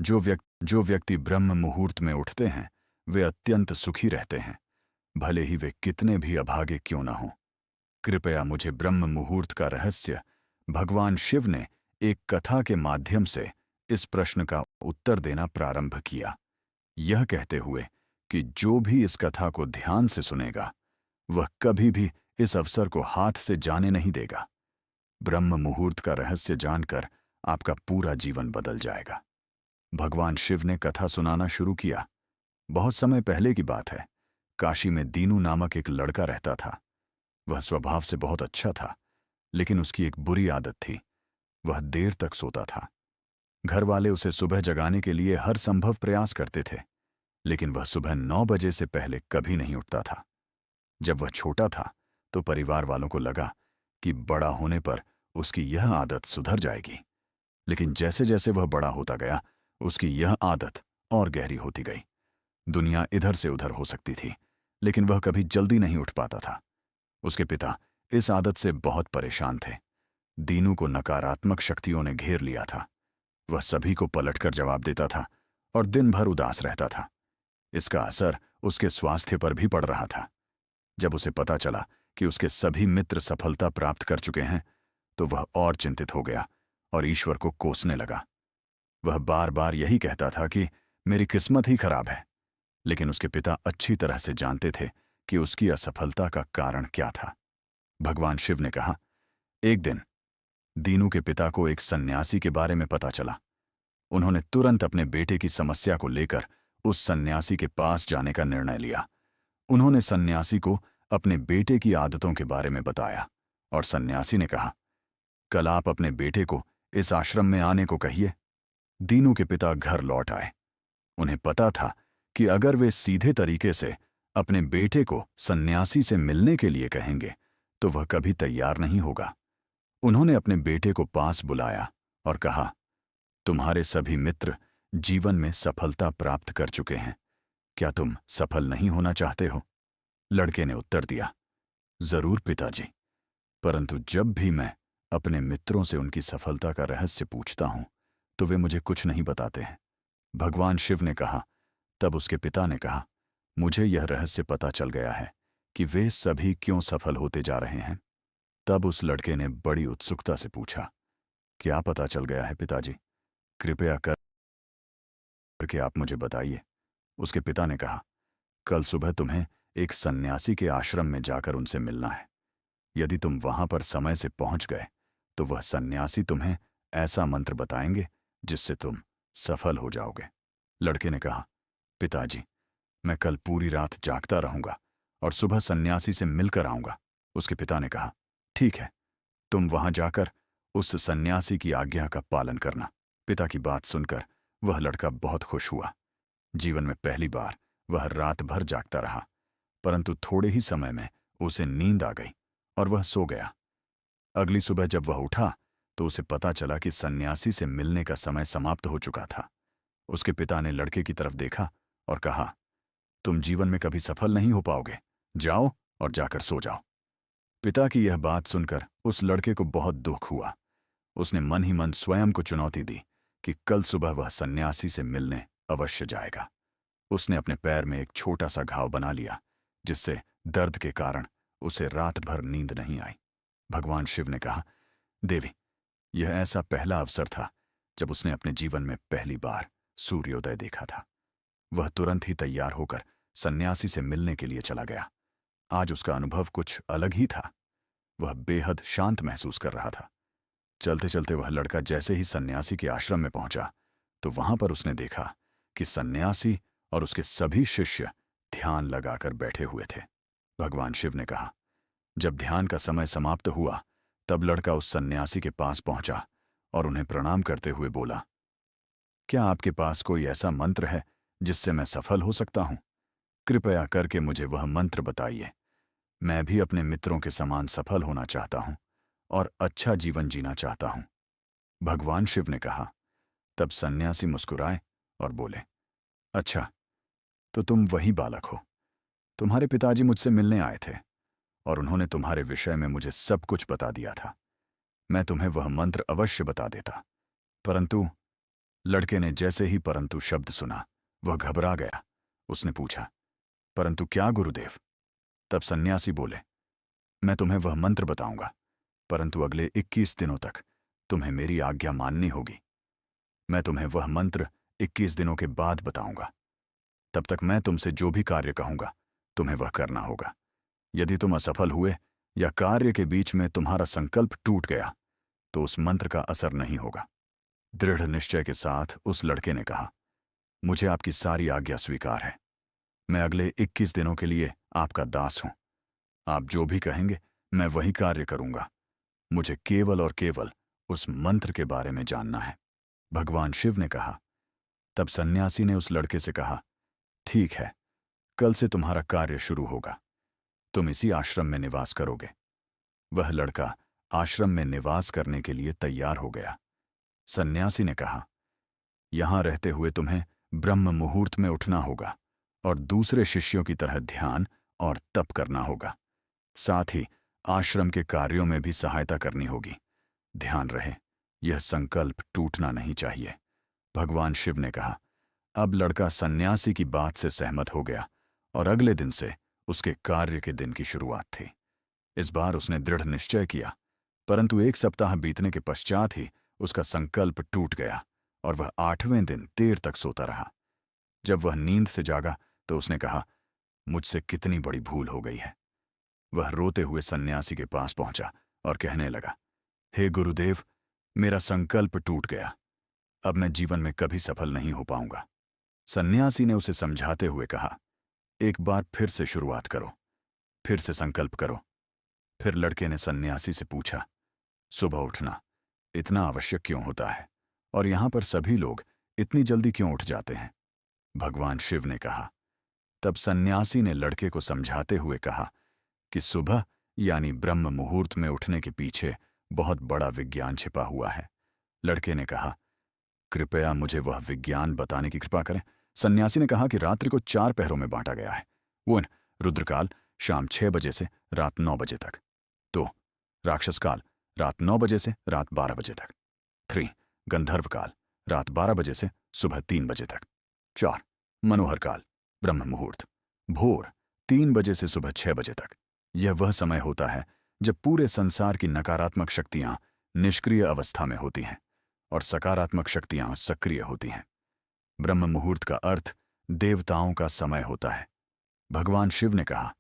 जो व्यक्ति ब्रह्म मुहूर्त में उठते हैं वे अत्यंत सुखी रहते हैं, भले ही वे कितने भी अभागे क्यों न हों। कृपया मुझे ब्रह्म मुहूर्त का रहस्य भगवान शिव ने एक कथा के माध्यम से इस प्रश्न का उत्तर देना प्रारंभ किया, यह कहते हुए कि जो भी इस कथा को ध्यान से सुनेगा वह कभी भी इस अवसर को हाथ से जाने नहीं देगा। ब्रह्म मुहूर्त का रहस्य जानकर आपका पूरा जीवन बदल जाएगा। भगवान शिव ने कथा सुनाना शुरू किया। बहुत समय पहले की बात है। काशी में दीनू नामक एक लड़का रहता था। वह स्वभाव से बहुत अच्छा था, लेकिन उसकी एक बुरी आदत थी। वह देर तक सोता था। घर वाले उसे सुबह जगाने के लिए हर संभव प्रयास करते थे, लेकिन वह सुबह 9 बजे से पहले कभी नहीं उठता था। जब वह छोटा था तो परिवार वालों को लगा कि बड़ा होने पर उसकी यह आदत सुधर जाएगी, लेकिन जैसे जैसे वह बड़ा होता गया उसकी यह आदत और गहरी होती गई। दुनिया इधर से उधर हो सकती थी, लेकिन वह कभी जल्दी नहीं उठ पाता था। उसके पिता इस आदत से बहुत परेशान थे। दीनू को नकारात्मक शक्तियों ने घेर लिया था। वह सभी को पलटकर जवाब देता था और दिन भर उदास रहता था। इसका असर उसके स्वास्थ्य पर भी पड़ रहा था। जब उसे पता चला कि उसके सभी मित्र सफलता प्राप्त कर चुके हैं तो वह और चिंतित हो गया और ईश्वर को कोसने लगा। वह बार बार यही कहता था कि मेरी किस्मत ही खराब है, लेकिन उसके पिता अच्छी तरह से जानते थे कि उसकी असफलता का कारण क्या था। भगवान शिव ने कहा, एक दिन दीनू के पिता को एक सन्यासी के बारे में पता चला। उन्होंने तुरंत अपने बेटे की समस्या को लेकर उस सन्यासी के पास जाने का निर्णय लिया। उन्होंने सन्यासी को अपने बेटे की आदतों के बारे में बताया और सन्यासी ने कहा, कल आप अपने बेटे को इस आश्रम में आने को कहिए। दीनू के पिता घर लौट आए। उन्हें पता था कि अगर वे सीधे तरीके से अपने बेटे को सन्यासी से मिलने के लिए कहेंगे तो वह कभी तैयार नहीं होगा। उन्होंने अपने बेटे को पास बुलाया और कहा, तुम्हारे सभी मित्र जीवन में सफलता प्राप्त कर चुके हैं, क्या तुम सफल नहीं होना चाहते हो? लड़के ने उत्तर दिया, जरूर पिताजी, परंतु जब भी मैं अपने मित्रों से उनकी सफलता का रहस्य पूछता हूं तो वे मुझे कुछ नहीं बताते हैं। भगवान शिव ने कहा। तब उसके पिता ने कहा, मुझे यह रहस्य पता चल गया है कि वे सभी क्यों सफल होते जा रहे हैं। तब उस लड़के ने बड़ी उत्सुकता से पूछा, क्या पता चल गया है पिताजी? कृपया करके आप मुझे बताइए। उसके पिता ने कहा, कल सुबह तुम्हें एक सन्यासी के आश्रम में जाकर उनसे मिलना है। यदि तुम वहां पर समय से पहुंच गए तो वह सन्यासी तुम्हें ऐसा मंत्र बताएंगे जिससे तुम सफल हो जाओगे। लड़के ने कहा, पिताजी, मैं कल पूरी रात जागता रहूंगा और सुबह सन्यासी से मिलकर आऊंगा। उसके पिता ने कहा, ठीक है, तुम वहां जाकर उस सन्यासी की आज्ञा का पालन करना। पिता की बात सुनकर वह लड़का बहुत खुश हुआ। जीवन में पहली बार वह रात भर जागता रहा, परंतु थोड़े ही समय में उसे नींद आ गई और वह सो गया। अगली सुबह जब वह उठा तो उसे पता चला कि सन्यासी से मिलने का समय समाप्त हो चुका था। उसके पिता ने लड़के की तरफ देखा और कहा, तुम जीवन में कभी सफल नहीं हो पाओगे, जाओ और जाकर सो जाओ। पिता की यह बात सुनकर उस लड़के को बहुत दुख हुआ। उसने मन ही मन स्वयं को चुनौती दी कि कल सुबह वह सन्यासी से मिलने अवश्य जाएगा। उसने अपने पैर में एक छोटा सा घाव बना लिया, जिससे दर्द के कारण उसे रात भर नींद नहीं आई। भगवान शिव ने कहा, देवी, यह ऐसा पहला अवसर था जब उसने अपने जीवन में पहली बार सूर्योदय देखा था। वह तुरंत ही तैयार होकर सन्यासी से मिलने के लिए चला गया। आज उसका अनुभव कुछ अलग ही था। वह बेहद शांत महसूस कर रहा था। चलते चलते वह लड़का जैसे ही सन्यासी के आश्रम में पहुंचा तो वहां पर उसने देखा कि सन्यासी और उसके सभी शिष्य ध्यान लगाकर बैठे हुए थे। भगवान शिव ने कहा, जब ध्यान का समय समाप्त हुआ तब लड़का उस सन्यासी के पास पहुंचा और उन्हें प्रणाम करते हुए बोला, क्या आपके पास कोई ऐसा मंत्र है जिससे मैं सफल हो सकता हूं? कृपया करके मुझे वह मंत्र बताइए। मैं भी अपने मित्रों के समान सफल होना चाहता हूं और अच्छा जीवन जीना चाहता हूं। भगवान शिव ने कहा। तब सन्यासी मुस्कुराए और बोले, अच्छा, तो तुम वही बालक हो। तुम्हारे पिताजी मुझसे मिलने आए थे और उन्होंने तुम्हारे विषय में मुझे सब कुछ बता दिया था। मैं तुम्हें वह मंत्र अवश्य बता देता, परंतु लड़के ने जैसे ही परंतु शब्द सुना वह घबरा गया। उसने पूछा, परंतु क्या गुरुदेव? तब सन्यासी बोले, मैं तुम्हें वह मंत्र बताऊंगा, परंतु अगले 21 दिनों तक तुम्हें मेरी आज्ञा माननी होगी। मैं तुम्हें वह मंत्र 21 दिनों के बाद बताऊंगा। तब तक मैं तुमसे जो भी कार्य कहूंगा तुम्हें वह करना होगा। यदि तुम असफल हुए या कार्य के बीच में तुम्हारा संकल्प टूट गया तो उस मंत्र का असर नहीं होगा। दृढ़ निश्चय के साथ उस लड़के ने कहा, मुझे आपकी सारी आज्ञा स्वीकार है। मैं अगले 21 दिनों के लिए आपका दास हूं। आप जो भी कहेंगे मैं वही कार्य करूंगा। मुझे केवल और केवल उस मंत्र के बारे में जानना है। भगवान शिव ने कहा। तब सन्यासी ने उस लड़के से कहा, ठीक है, कल से तुम्हारा कार्य शुरू होगा। तुम इसी आश्रम में निवास करोगे। वह लड़का आश्रम में निवास करने के लिए तैयार हो गया। सन्यासी ने कहा, यहां रहते हुए तुम्हें ब्रह्म मुहूर्त में उठना होगा और दूसरे शिष्यों की तरह ध्यान और तप करना होगा। साथ ही आश्रम के कार्यों में भी सहायता करनी होगी। ध्यान रहे, यह संकल्प टूटना नहीं चाहिए। भगवान शिव ने कहा। अब लड़का सन्यासी की बात से सहमत हो गया और अगले दिन से उसके कार्य के दिन की शुरुआत थी। इस बार उसने दृढ़ निश्चय किया, परंतु 1 सप्ताह बीतने के पश्चात ही उसका संकल्प टूट गया और वह 8वें दिन देर तक सोता रहा। जब वह नींद से जागा तो उसने कहा, मुझसे कितनी बड़ी भूल हो गई है। वह रोते हुए सन्यासी के पास पहुंचा और कहने लगा, हे गुरुदेव, मेरा संकल्प टूट गया। अब मैं जीवन में कभी सफल नहीं हो पाऊंगा। सन्यासी ने उसे समझाते हुए कहा, एक बार फिर से शुरुआत करो, फिर से संकल्प करो। फिर लड़के ने सन्यासी से पूछा, सुबह उठना इतना आवश्यक क्यों होता है और यहां पर सभी लोग इतनी जल्दी क्यों उठ जाते हैं? भगवान शिव ने कहा। तब सन्यासी ने लड़के को समझाते हुए कहा कि सुबह यानी ब्रह्म मुहूर्त में उठने के पीछे बहुत बड़ा विज्ञान छिपा हुआ है। लड़के ने कहा, कृपया मुझे वह विज्ञान बताने की कृपा करें। सन्यासी ने कहा कि रात्रि को 4 पहरों में बांटा गया है। 1 रुद्रकाल शाम 6 बजे से रात 9 बजे तक। 2 राक्षस काल रात 9 बजे से रात 12 बजे तक। 3 गंधर्व काल रात 12 बजे से सुबह 3 बजे तक। 4 मनोहर काल ब्रह्म मुहूर्त भोर 3 बजे से सुबह 6 बजे तक। यह वह समय होता है जब पूरे संसार की नकारात्मक शक्तियां निष्क्रिय अवस्था में होती हैं और सकारात्मक शक्तियां सक्रिय होती हैं। ब्रह्म मुहूर्त का अर्थ देवताओं का समय होता है। भगवान शिव ने कहा।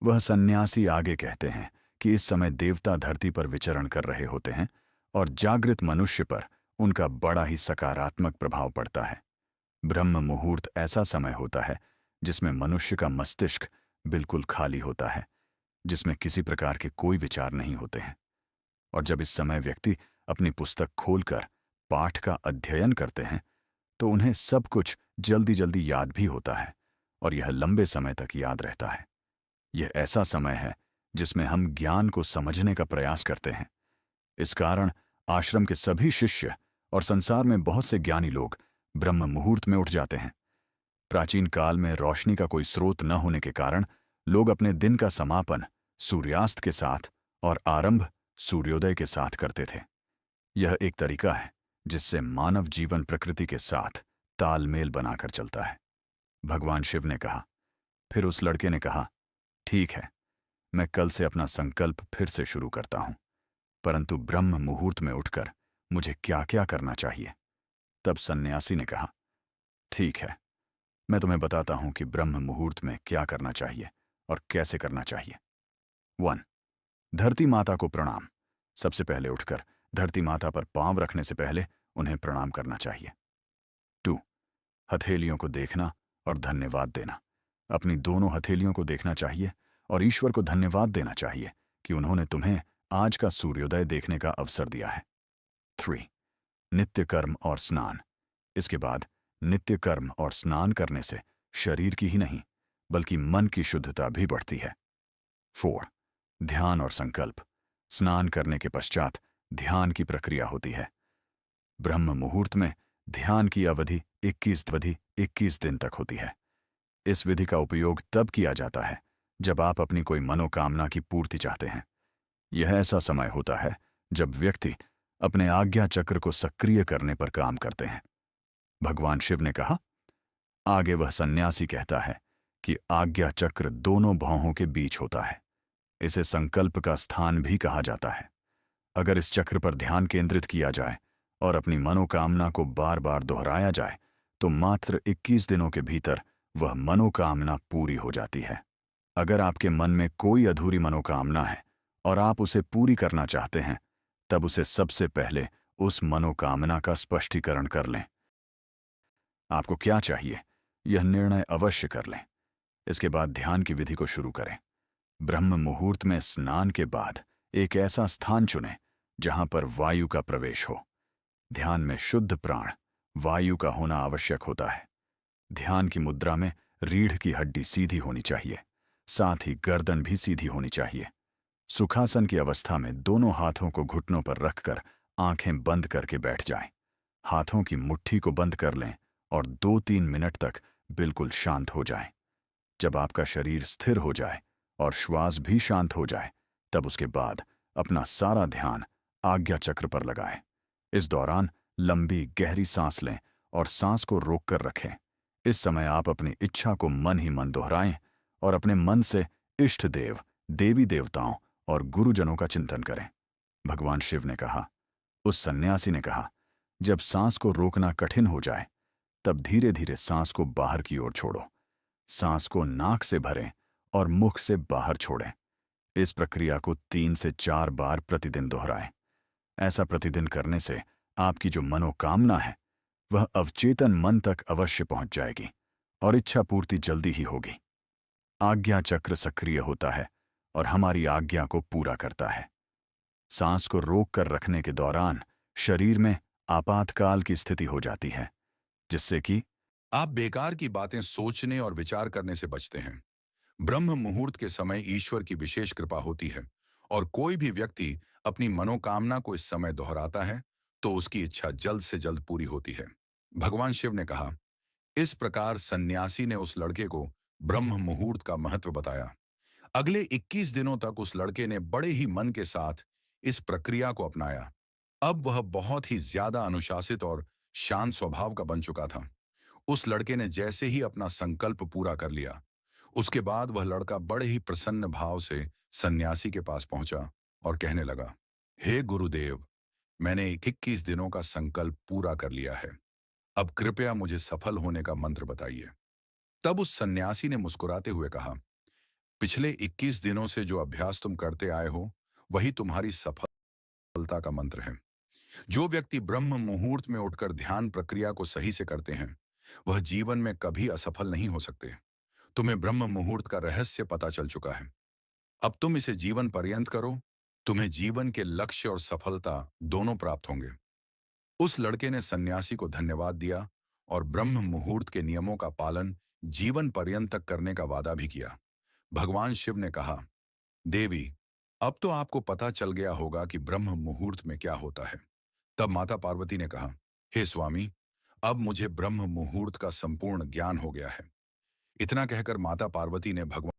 वह सन्यासी आगे कहते हैं कि इस समय देवता धरती पर विचरण कर रहे होते हैं और जागृत मनुष्य पर उनका बड़ा ही सकारात्मक प्रभाव पड़ता है। ब्रह्म मुहूर्त ऐसा समय होता है जिसमें मनुष्य का मस्तिष्क बिल्कुल खाली होता है, जिसमें किसी प्रकार के कोई विचार नहीं होते हैं। और जब इस समय व्यक्ति अपनी पुस्तक खोलकर पाठ का अध्ययन करते हैं तो उन्हें सब कुछ जल्दी जल्दी याद भी होता है और यह लंबे समय तक याद रहता है। यह ऐसा समय है जिसमें हम ज्ञान को समझने का प्रयास करते हैं। इस कारण आश्रम के सभी शिष्य और संसार में बहुत से ज्ञानी लोग ब्रह्म मुहूर्त में उठ जाते हैं। प्राचीन काल में रोशनी का कोई स्रोत न होने के कारण लोग अपने दिन का समापन सूर्यास्त के साथ और आरंभ सूर्योदय के साथ करते थे। यह एक तरीका है जिससे मानव जीवन प्रकृति के साथ तालमेल बनाकर चलता है। भगवान शिव ने कहा। फिर उस लड़के ने कहा, ठीक है, मैं कल से अपना संकल्प फिर से शुरू करता हूं, परंतु ब्रह्म मुहूर्त में उठकर मुझे क्या क्या करना चाहिए? तब सन्यासी ने कहा, ठीक है, मैं तुम्हें बताता हूं कि ब्रह्म मुहूर्त में क्या करना चाहिए और कैसे करना चाहिए। 1 धरती माता को प्रणाम। सबसे पहले उठकर धरती माता पर पांव रखने से पहले उन्हें प्रणाम करना चाहिए। 2 हथेलियों को देखना और धन्यवाद देना। अपनी दोनों हथेलियों को देखना चाहिए और ईश्वर को धन्यवाद देना चाहिए कि उन्होंने तुम्हें आज का सूर्योदय देखने का अवसर दिया है। 3 नित्य कर्म और स्नान। इसके बाद नित्य कर्म और स्नान करने से शरीर की ही नहीं बल्कि मन की शुद्धता भी बढ़ती है। 4 ध्यान और संकल्प। स्नान करने के पश्चात ध्यान की प्रक्रिया होती है। ब्रह्म मुहूर्त में ध्यान की अवधि 21 दिन तक होती है। इस विधि का उपयोग तब किया जाता है जब आप अपनी कोई मनोकामना की पूर्ति चाहते हैं। यह ऐसा समय होता है जब व्यक्ति अपने आज्ञा चक्र को सक्रिय करने पर काम करते हैं। भगवान शिव ने कहा। आगे वह सन्यासी कहता है कि आज्ञा चक्र दोनों भौहों के बीच होता है। इसे संकल्प का स्थान भी कहा जाता है। अगर इस चक्र पर ध्यान केंद्रित किया जाए और अपनी मनोकामना को बार बार दोहराया जाए तो मात्र 21 दिनों के भीतर वह मनोकामना पूरी हो जाती है। अगर आपके मन में कोई अधूरी मनोकामना है और आप उसे पूरी करना चाहते हैं, तब उसे सबसे पहले उस मनोकामना का स्पष्टीकरण कर लें। आपको क्या चाहिए, यह निर्णय अवश्य कर लें। इसके बाद ध्यान की विधि को शुरू करें। ब्रह्म मुहूर्त में स्नान के बाद एक ऐसा स्थान चुनें जहां पर वायु का प्रवेश हो। ध्यान में शुद्ध प्राण वायु का होना आवश्यक होता है। ध्यान की मुद्रा में रीढ़ की हड्डी सीधी होनी चाहिए, साथ ही गर्दन भी सीधी होनी चाहिए। सुखासन की अवस्था में दोनों हाथों को घुटनों पर रखकर आंखें बंद करके बैठ जाएं। हाथों की मुट्ठी को बंद कर लें और 2-3 मिनट तक बिल्कुल शांत हो जाएं। जब आपका शरीर स्थिर हो जाए और श्वास भी शांत हो जाए, तब उसके बाद अपना सारा ध्यान आज्ञा चक्र पर लगाएं। इस दौरान लंबी गहरी सांस लें और सांस को रोककर रखें। इस समय आप अपनी इच्छा को मन ही मन दोहराएं और अपने मन से इष्ट देव, देवी देवताओं और गुरुजनों का चिंतन करें। भगवान शिव ने कहा। उस सन्यासी ने कहा, जब सांस को रोकना कठिन हो जाए तब धीरे धीरे सांस को बाहर की ओर छोड़ो। सांस को नाक से भरें और मुख से बाहर छोड़ें। इस प्रक्रिया को 3 से 4 बार प्रतिदिन दोहराएं। ऐसा प्रतिदिन करने से आपकी जो मनोकामना है वह अवचेतन मन तक अवश्य पहुंच जाएगी और इच्छा पूर्ति जल्दी ही होगी। आज्ञा चक्र सक्रिय होता है और हमारी आज्ञा को पूरा करता है। सांस को रोक कर रखने के दौरान शरीर में आपातकाल की स्थिति हो जाती है, जिससे कि आप बेकार की बातें सोचने और विचार करने से बचते हैं। ब्रह्म मुहूर्त के समय ईश्वर की विशेष कृपा होती है और कोई भी व्यक्ति अपनी मनोकामना को इस समय दोहराता है तो उसकी इच्छा जल्द से जल्द पूरी होती है। भगवान शिव ने कहा। इस प्रकार सन्यासी ने उस लड़के को ब्रह्म मुहूर्त का महत्व बताया। अगले 21 दिनों तक उस लड़के ने बड़े ही मन के साथ इस प्रक्रिया को अपनाया। अब वह बहुत ही ज्यादा अनुशासित और शांत स्वभाव का बन चुका था। उस लड़के ने जैसे ही अपना संकल्प पूरा कर लिया, उसके बाद वह लड़का बड़े ही प्रसन्न भाव से सन्यासी के पास पहुंचा और कहने लगा, हे गुरुदेव, मैंने 21 दिनों का संकल्प पूरा कर लिया है। अब कृपया मुझे सफल होने का मंत्र बताइए। तब उस सन्यासी ने मुस्कुराते हुए कहा, पिछले 21 दिनों से जो अभ्यास तुम करते आए हो, वही तुम्हारी सफलता का मंत्र है। जो व्यक्ति ब्रह्म मुहूर्त में उठकर ध्यान प्रक्रिया को सही से करते हैं, वह जीवन में कभी असफल नहीं हो सकते। तुम्हें ब्रह्म मुहूर्त का रहस्य पता चल चुका है। अब तुम इसे जीवन पर्यंत करो, तुम्हें जीवन के लक्ष्य और सफलता दोनों प्राप्त होंगे। उस लड़के ने सन्यासी को धन्यवाद दिया और ब्रह्म मुहूर्त के नियमों का पालन जीवन पर्यंत तक करने का वादा भी किया। भगवान शिव ने कहा, देवी, अब तो आपको पता चल गया होगा कि ब्रह्म मुहूर्त में क्या होता है। तब माता पार्वती ने कहा, हे स्वामी, अब मुझे ब्रह्म मुहूर्त का संपूर्ण ज्ञान हो गया है। इतना कहकर माता पार्वती ने भगवान